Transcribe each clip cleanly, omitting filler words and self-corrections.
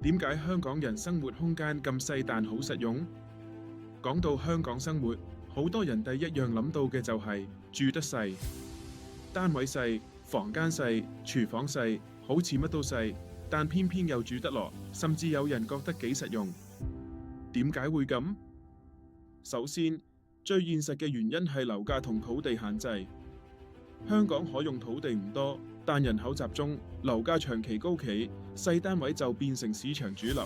點解香港人生活空間咁細但好實用？講到香港生活，好多人第一樣諗到嘅就係住得細，單位細、房間細、廚房細，好似乜都細，但偏偏又住得落，甚至有人覺得幾實用。點解會咁？首先，最現實嘅原因係樓價同土地限制。香港可用土地唔多，但人口集中，樓價長期高企，細單位就變成市場主流。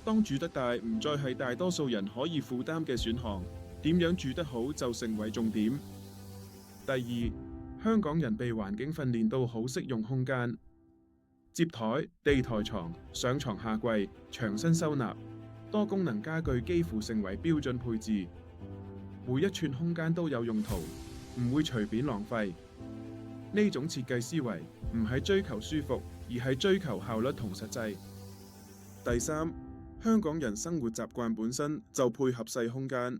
當住得大唔再係大多數人可以負擔嘅選項，點樣住得好就成為重點。第二，香港人被環境訓練到好識用空間，接台、地台床、上床下櫃、牆身收納，多功能家具幾乎成為標準配置，每一寸空間都有用途，唔會隨便浪費。呢種設計思維唔係追求舒服，而係追求效率同實際。第三，香港人生活習慣本身就配合細空間，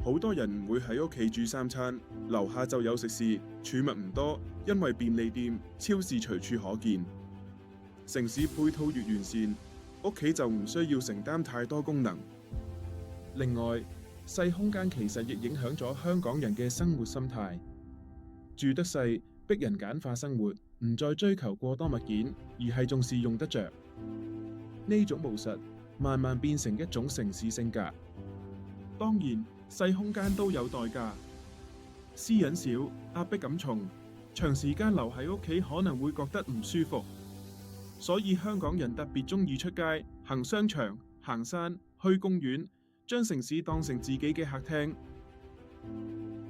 好多人唔會喺屋企煮三餐，樓下就有食肆，儲物唔多，因為便利店、超市隨處可見。城市配套越完善，屋企就唔需要承擔太多功能。另外，細空間其實亦影響咗香港人嘅生活心態，住得細，逼人簡化生活，唔再追求過多物件，而係重視用得着。呢種務實慢慢變成一種城市性格。當然，細空間都有代價，私隱少，壓迫感重，長時間留喺屋企可能會覺得唔舒服。所以香港人特別鍾意出街，行商場、行山、去公園，將城市當成自己嘅客廳。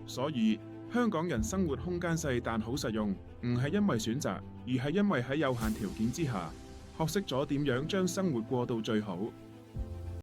所以香港人生活空間細但好實用，唔係因為選擇，而係因為喺有限條件之下，學識咗點樣將生活過到最好。